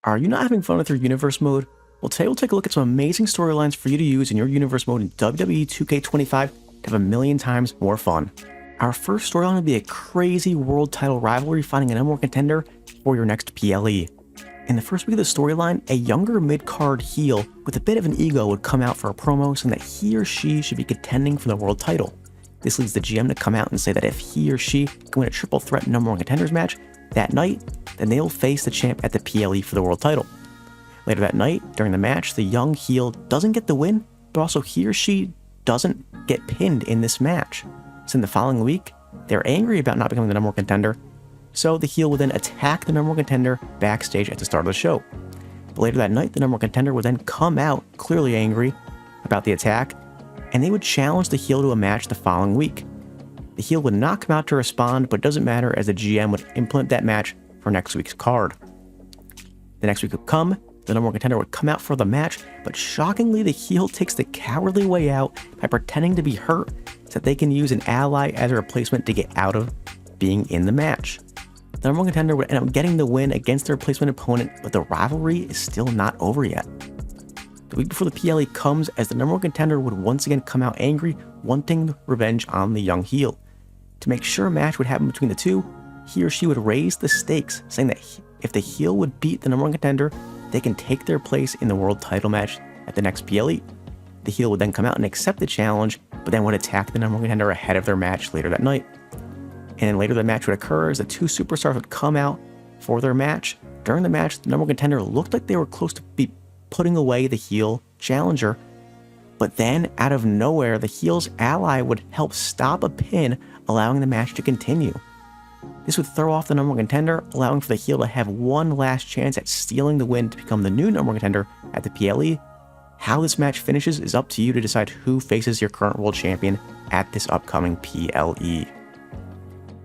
Are you not having fun with your universe mode? Well, today we'll take a look at some amazing storylines for you to use in your universe mode in WWE 2K25 to have a million times more fun. Our first storyline would be a crazy world title rivalry finding a number one contender for your next PLE. In the first week of the storyline, a younger mid-card heel with a bit of an ego would come out for a promo saying that he or she should be contending for the world title. This leads the GM to come out and say that if he or she can win a triple threat number one contenders match that night, then they'll face the champ at the PLE for the world title. Later that night, during the match, the young heel doesn't get the win, but also he or she doesn't get pinned in this match. So in the following week, they're angry about not becoming the number one contender, so the heel will then attack the number one contender backstage at the start of the show. But later that night, the number one contender would then come out clearly angry about the attack, and they would challenge the heel to a match the following week. The heel would not come out to respond, but it doesn't matter as the GM would implement that match for next week's card. The next week would come, the number one contender would come out for the match, but shockingly the heel takes the cowardly way out by pretending to be hurt so that they can use an ally as a replacement to get out of being in the match. The number one contender would end up getting the win against their replacement opponent, but the rivalry is still not over yet. The week before the PLE comes, as the number one contender would once again come out angry, wanting revenge on the young heel. To make sure a match would happen between the two, he or she would raise the stakes, saying that if the heel would beat the number one contender, they can take their place in the world title match at the next PLE. The heel would then come out and accept the challenge, but then would attack the number one contender ahead of their match later that night. And then later the match would occur as the two superstars would come out for their match. During the match, the number one contender looked like they were close to be putting away the heel challenger, but then out of nowhere, the heel's ally would help stop a pin, allowing the match to continue. This would throw off the number one contender, allowing for the heel to have one last chance at stealing the win to become the new number one contender at the PLE. How this match finishes is up to you to decide who faces your current world champion at this upcoming PLE.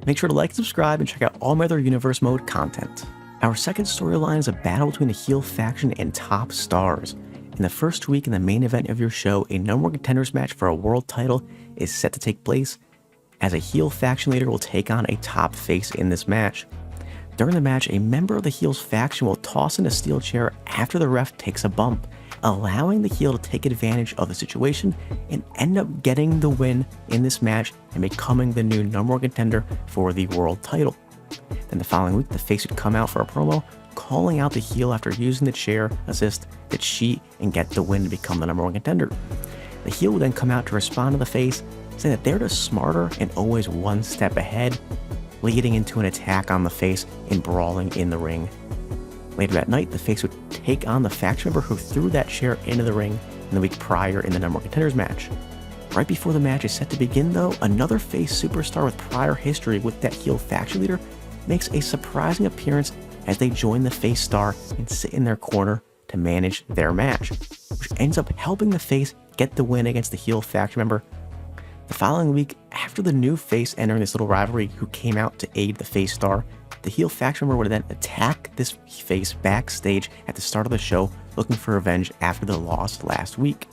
Make sure to like and subscribe and check out all my other universe mode content. Our second storyline is a battle between the heel faction and top stars. In the first week in the main event of your show, a number one contenders match for a world title is set to take place, as a heel faction leader will take on a top face in this match. During the match, a member of the heel's faction will toss in a steel chair after the ref takes a bump, allowing the heel to take advantage of the situation and end up getting the win in this match and becoming the new number one contender for the world title. Then the following week, the face would come out for a promo, calling out the heel after using the chair assist to cheat and get the win to become the number one contender. The heel would then come out to respond to the face, saying that they're just smarter and always one step ahead, leading into an attack on the face and brawling in the ring. Later that night, the face would take on the faction member who threw that chair into the ring in the week prior in the number one contenders match. Right before the match is set to begin though, another face superstar with prior history with that heel faction leader makes a surprising appearance as they join the face star and sit in their corner to manage their match, which ends up helping the face get the win against the heel faction member. The following week, after the new face entering this little rivalry who came out to aid the face star, the heel faction member would then attack this face backstage at the start of the show, looking for revenge after the loss last week.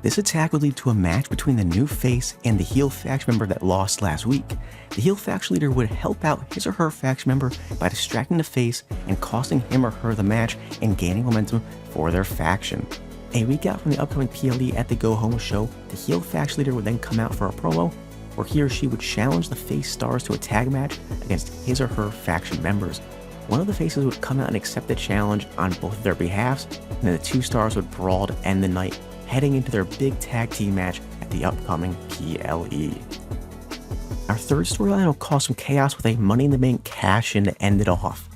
This attack would lead to a match between the new face and the heel faction member that lost last week. The heel faction leader would help out his or her faction member by distracting the face and costing him or her the match and gaining momentum for their faction. A week out from the upcoming PLE at the Go Home show, the heel faction leader would then come out for a promo where he or she would challenge the face stars to a tag match against his or her faction members. One of the faces would come out and accept the challenge on both of their behalves, and then the two stars would brawl to end the night, heading into their big tag team match at the upcoming PLE. Our third storyline will cause some chaos with a Money in the Bank cash-in to end it off.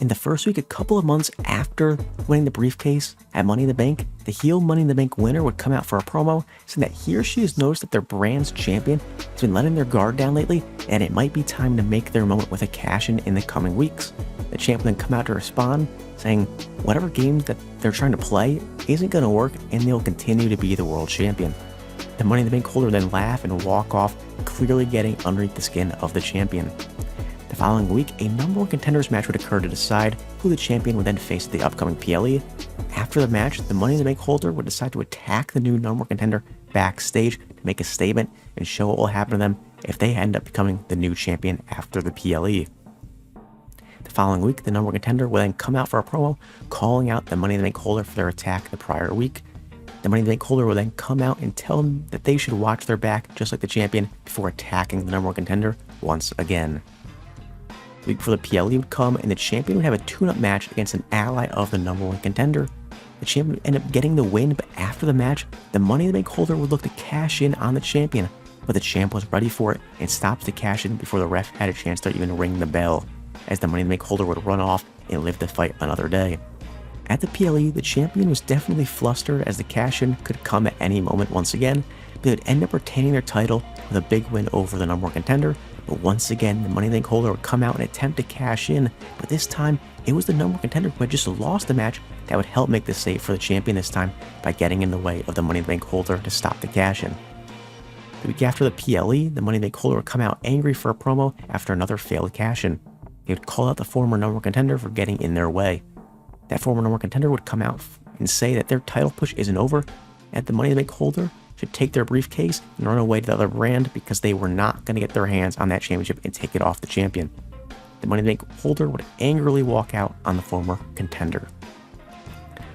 In the first week, a couple of months after winning the briefcase at Money in the Bank, the heel Money in the Bank winner would come out for a promo saying that he or she has noticed that their brand's champion has been letting their guard down lately and it might be time to make their moment with a cash-in in the coming weeks. The champ would then come out to respond, saying whatever game that they're trying to play isn't going to work and they'll continue to be the world champion. The Money in the Bank holder would then laugh and walk off, clearly getting underneath the skin of the champion. The following week, a number one contenders match would occur to decide who the champion would then face at the upcoming PLE. After the match, the Money in the Bank holder would decide to attack the new number one contender backstage to make a statement and show what will happen to them if they end up becoming the new champion after the PLE. The following week, the number one contender will then come out for a promo calling out the Money in the Bank holder for their attack the prior week. The Money in the Bank holder will then come out and tell them that they should watch their back just like the champion before attacking the number one contender once again. The week before the PLE would come and the champion would have a tune-up match against an ally of the number one contender. The champion would end up getting the win, but after the match, the Money in the Bank holder would look to cash in on the champion, but the champ was ready for it and stopped the cash in before the ref had a chance to even ring the bell, as the Money in the Bank holder would run off and live to fight another day. At the PLE, the champion was definitely flustered as the cash-in could come at any moment once again, but they would end up retaining their title with a big win over the number one contender. But once again, the Money in the Bank holder would come out and attempt to cash in, but this time, it was the number one contender who had just lost the match that would help make the save for the champion this time by getting in the way of the Money in the Bank holder to stop the cash-in. The week after the PLE, the Money in the Bank holder would come out angry for a promo after another failed cash-in. They would call out the former number one contender for getting in their way. That former number one contender would come out and say that their title push isn't over, and that the Money in the Bank holder should take their briefcase and run away to the other brand because they were not going to get their hands on that championship and take it off the champion. The Money in the Bank holder would angrily walk out on the former contender.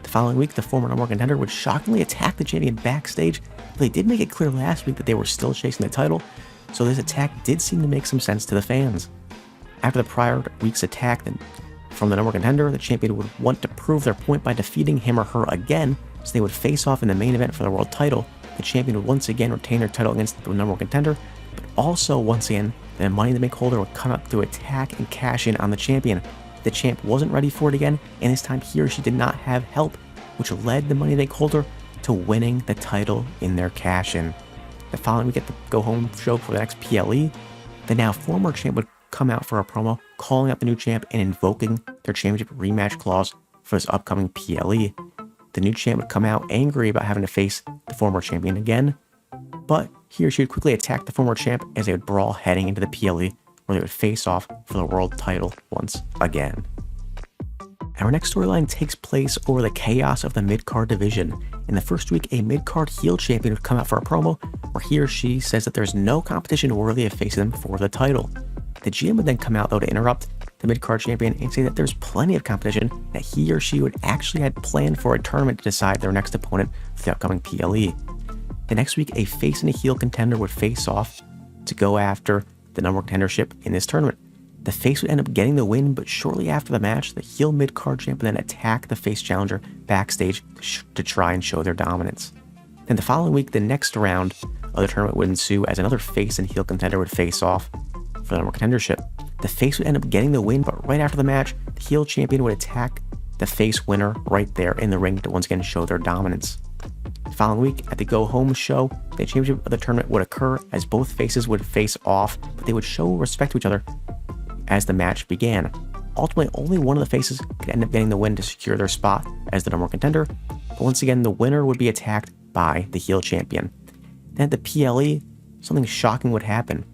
The following week, the former number one contender would shockingly attack the champion backstage, but they did make it clear last week that they were still chasing the title, so this attack did seem to make some sense to the fans. After the prior week's attack from the number one contender, the champion would want to prove their point by defeating him or her again, so they would face off in the main event for the world title. The champion would once again retain their title against the number one contender, but also once again, the Money in the Bank holder would come up to attack and cash in on the champion. The champ wasn't ready for it again, and this time he or she did not have help, which led the Money in the Bank holder to winning the title in their cash-in. The following week at the go-home show for the next PLE, the now former champ would come out for a promo calling out the new champ and invoking their championship rematch clause for this upcoming PLE. The new champ would come out angry about having to face the former champion again, but he or she would quickly attack the former champ as they would brawl heading into the PLE, where they would face off for the world title once again. Our next storyline takes place over the chaos of the Midcard division. In the first week, a Midcard heel champion would come out for a promo where he or she says that there's no competition worthy of facing them for the title. The GM would then come out though to interrupt the Midcard champion and say that there's plenty of competition, that he or she would actually had planned for a tournament to decide their next opponent for the upcoming PLE. The next week, a face and a heel contender would face off to go after the number one contendership in this tournament. The face would end up getting the win, but shortly after the match, the heel Midcard champ would then attack the face challenger backstage to try and show their dominance. Then the following week, the next round of the tournament would ensue as another face and heel contender would face off for the number one contendership. The face would end up getting the win, but right after the match, the heel champion would attack the face winner right there in the ring to once again show their dominance. The following week, at the go-home show, the championship of the tournament would occur as both faces would face off, but they would show respect to each other as the match began. Ultimately, only one of the faces could end up getting the win to secure their spot as the number one contender, but once again, the winner would be attacked by the heel champion. Then at the PLE, something shocking would happen,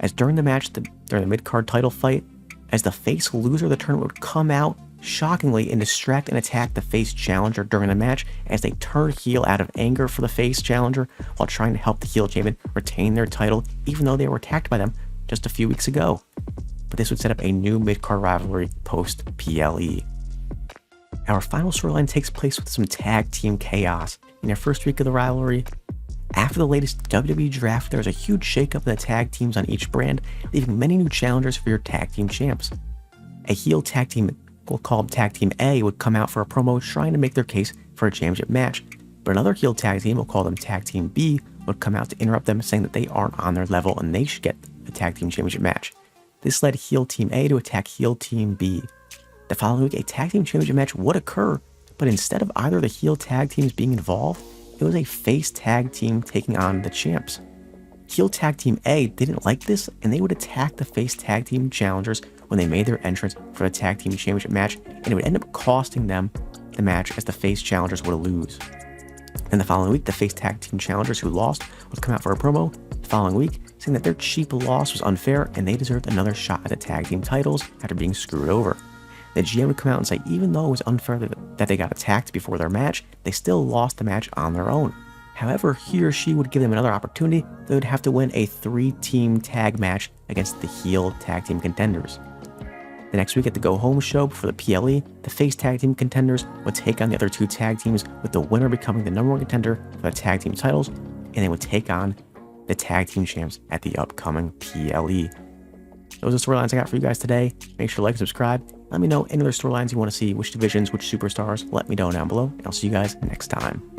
as during the match, during the Midcard title fight, as the face loser of the tournament would come out shockingly and distract and attack the face challenger during the match as they turned heel out of anger for the face challenger while trying to help the heel champion retain their title even though they were attacked by them just a few weeks ago. But this would set up a new Midcard rivalry post-PLE. Our final storyline takes place with some tag team chaos. In our first week of the rivalry, after the latest WWE draft, there was a huge shakeup in the tag teams on each brand, leaving many new challengers for your tag team champs. A heel tag team, we'll call them Tag Team A, would come out for a promo trying to make their case for a championship match, but another heel tag team, we'll call them Tag Team B, would come out to interrupt them, saying that they aren't on their level and they should get a tag team championship match. This led heel Team A to attack heel Team B. The following week, a tag team championship match would occur, but instead of either of the heel tag teams being involved, it was a face tag team taking on the champs. Heel tag team A didn't like this, and they would attack the face tag team challengers when they made their entrance for the tag team championship match, and it would end up costing them the match as the face challengers would lose. And the following week, the face tag team challengers who lost would come out for a promo the following week, saying that their cheap loss was unfair and they deserved another shot at the tag team titles after being screwed over. The GM would come out and say even though it was unfair that they got attacked before their match, they still lost the match on their own. However, he or she would give them another opportunity. They would have to win a 3-team tag match against the heel tag team contenders. The next week at the Go Home show for the PLE, the face tag team contenders would take on the other 2 tag teams, with the winner becoming the #1 contender for the tag team titles, and they would take on the tag team champs at the upcoming PLE. Those are the storylines I got for you guys today. Make sure to like and subscribe. Let me know any other storylines you want to see, which divisions, which superstars. Let me know down below, and I'll see you guys next time.